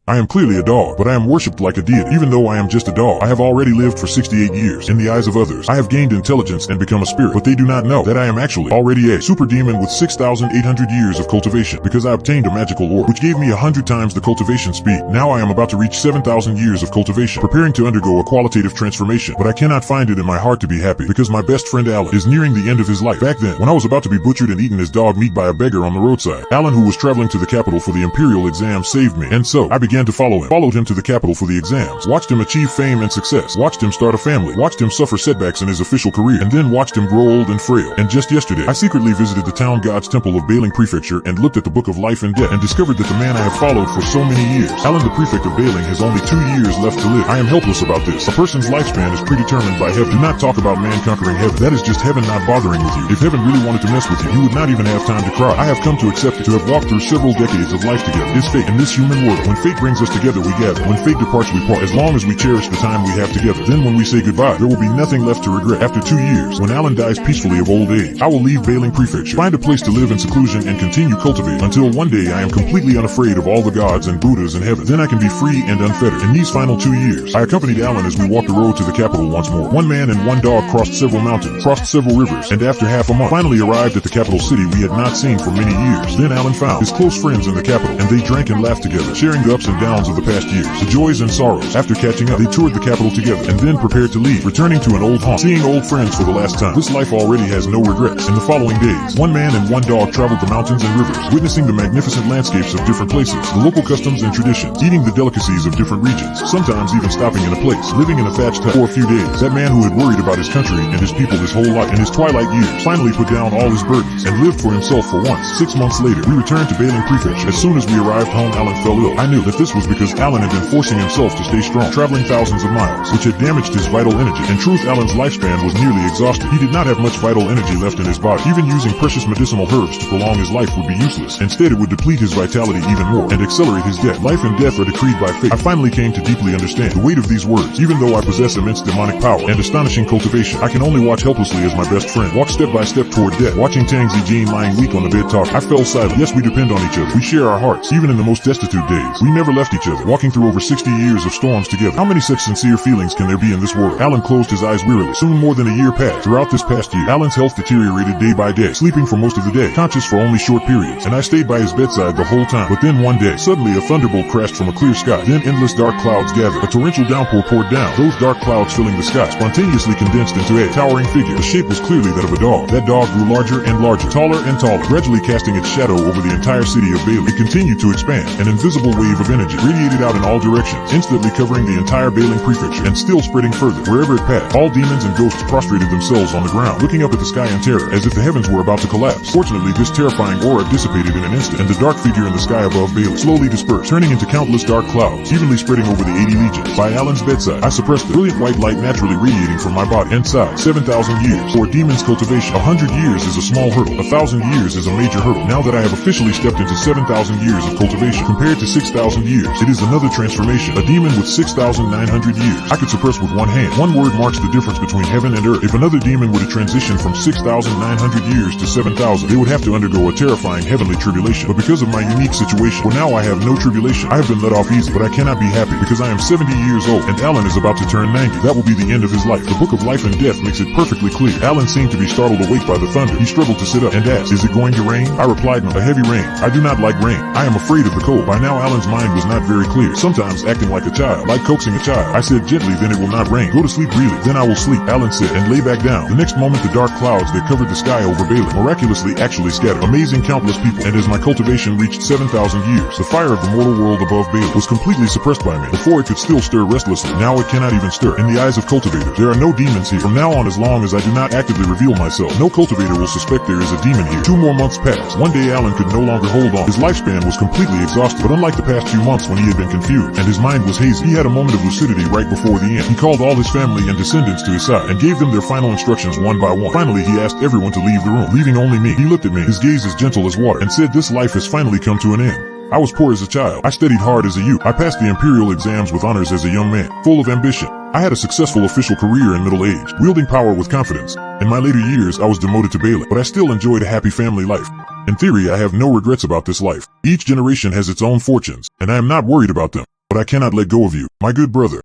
I am clearly a dog, but I am worshipped like a deity. Even though I am just a dog, I have already lived for 68 years. In the eyes of others, I have gained intelligence and become a spirit, but they do not know that I am actually already a super demon with 6,800 years of cultivation, because I obtained a magical orb, which gave me 100 times the cultivation speed. Now I am about to reach 7,000 years of cultivation, preparing to undergo a qualitative transformation, but I cannot find it in my heart to be happy, because my best friend Alan is nearing the end of his life. Back then, when I was about to be butchered and eaten as dog meat by a beggar on the roadside, Alan, who was traveling to the capital for the imperial exam, saved me, and so I began to follow him. Followed him to the capital for the exams, watched him achieve fame and success, watched him start a family, watched him suffer setbacks in his official career, and then watched him grow old and frail. And just yesterday, I secretly visited the town god's temple of Bailing Prefecture and looked at the book of life and death and discovered that the man I have followed for so many years, Alan the prefect of Bailing, has only 2 years left to live. I am helpless about this. A person's lifespan is predetermined by heaven. Do not talk about man conquering heaven. That is just heaven not bothering with you. If heaven really wanted to mess with you, you would not even have time to cry. I have come to accept it, to have walked through several decades of life together. It is fate in this human world. When fate brings us together, we gather. When fate departs, we part. As long as we cherish the time we have together, then when we say goodbye, there will be nothing left to regret. After 2 years, when Alan dies peacefully of old age, I will leave Bailing Prefecture, find a place to live in seclusion, and continue cultivating until one day I am completely unafraid of all the gods and Buddhas in heaven. Then I can be free and unfettered. In these final 2 years, I accompanied Alan as we walked the road to the capital once more. One man and one dog crossed several mountains, crossed several rivers, and after half a month, finally arrived at the capital city we had not seen for many years. Then Alan found his close friends in the capital, and they drank and laughed together, sharing the ups and downs of the past years, the joys and sorrows. After catching up, they toured the capital together, and then prepared to leave, returning to an old haunt, seeing old friends for the last time. This life already has no regrets. In the following days, one man and one dog traveled the mountains and rivers, witnessing the magnificent landscapes of different places, the local customs and traditions, eating the delicacies of different regions, sometimes even stopping in a place, living in a thatched hut for a few days. That man who had worried about his country and his people his whole life, in his twilight years, finally put down all his burdens and lived for himself for once. 6 months later, we returned to Bailing Prefecture. As soon as we arrived home, Alan fell ill. I knew that this was because Alan had been forcing himself to stay strong, traveling thousands of miles, which had damaged his vital energy. In truth, Alan's lifespan was nearly exhausted. He did not have much vital energy left in his body. Even using precious medicinal herbs to prolong his life would be useless. Instead, it would deplete his vitality even more and accelerate his death. Life and death are decreed by fate. I finally came to deeply understand the weight of these words. Even though I possess immense demonic power and astonishing cultivation, I can only watch helplessly as my best friend walked step by step toward death. Watching Tangzi Jane lying weak on the bed talking, I fell silent. Yes, we depend on each other. We share our hearts, even in the most destitute days. We never left each other, walking through over 60 years of storms together. How many such sincere feelings can there be in this world? Alan closed his eyes wearily. Soon more than a year passed. Throughout this past year, Alan's health deteriorated day by day, sleeping for most of the day, conscious for only short periods, and I stayed by his bedside the whole time. But then one day, suddenly a thunderbolt crashed from a clear sky. Then endless dark clouds gathered. A torrential downpour poured down. Those dark clouds filling the sky spontaneously condensed into a towering figure. The shape was clearly that of a dog. That dog grew larger and larger, taller and taller, gradually casting its shadow over the entire city of Bailing. It continued to expand. An invisible wave of energy radiated out in all directions, instantly covering the entire Bailing Prefecture and still spreading further. Wherever it passed, all demons and ghosts prostrated themselves on the ground, looking up at the sky in terror, as if the heavens were about to collapse. Fortunately, this terrifying aura dissipated in an instant, and the dark figure in the sky above Bailing slowly dispersed, turning into countless dark clouds, evenly spreading over the 80 legions. By Alan's bedside, I suppressed the brilliant white light naturally radiating from my body and sighed. 7,000 years. For a demon's cultivation, 100 years is a small hurdle. 1,000 years is a major hurdle. Now that I have officially stepped into 7,000 years of cultivation, compared to 6,000 years, it is another transformation. A demon with 6,900 years, I could suppress with one hand. One word marks the difference between heaven and earth. If another demon were to transition from 6,900 years to 7,000, they would have to undergo a terrifying heavenly tribulation. But because of my unique situation, for now I have no tribulation. I have been let off easy, but I cannot be happy because I am 70 years old and Alan is about to turn 90. That will be the end of his life. The book of life and death makes it perfectly clear. Alan seemed to be startled awake by the thunder. He struggled to sit up and asked, "Is it going to rain?" I replied, "No, a heavy rain. I do not like rain. I am afraid of the cold." By now Alan's mind was not very clear, sometimes acting like a child, like coaxing a child. I said gently, "Then it will not rain. Go to sleep really." "Then I will sleep," Alan said, and lay back down. The next moment the dark clouds that covered the sky over Bailing miraculously actually scattered, amazing countless people, and as my cultivation reached 7,000 years, the fire of the mortal world above Bailing was completely suppressed by me. Before it could still stir restlessly, now it cannot even stir. In the eyes of cultivators, there are no demons here. From now on, as long as I do not actively reveal myself, no cultivator will suspect there is a demon here. 2 more months passed. One day Alan could no longer hold on. His lifespan was completely exhausted, but unlike the past few months when he had been confused and his mind was hazy, he had a moment of lucidity right before the end. He called all his family and descendants to his side and gave them their final instructions one by one. Finally, he asked everyone to leave the room, leaving only me. He looked at me, his gaze as gentle as water, and said, "This life has finally come to an end." I was poor as a child. I studied hard as a youth. I passed the imperial exams with honors as a young man, full of ambition. I had a successful official career in middle age, wielding power with confidence. In my later years, I was demoted to Bailing, but I still enjoyed a happy family life. In theory, I have no regrets about this life. Each generation has its own fortunes, and I am not worried about them. but I cannot let go of you, my good brother.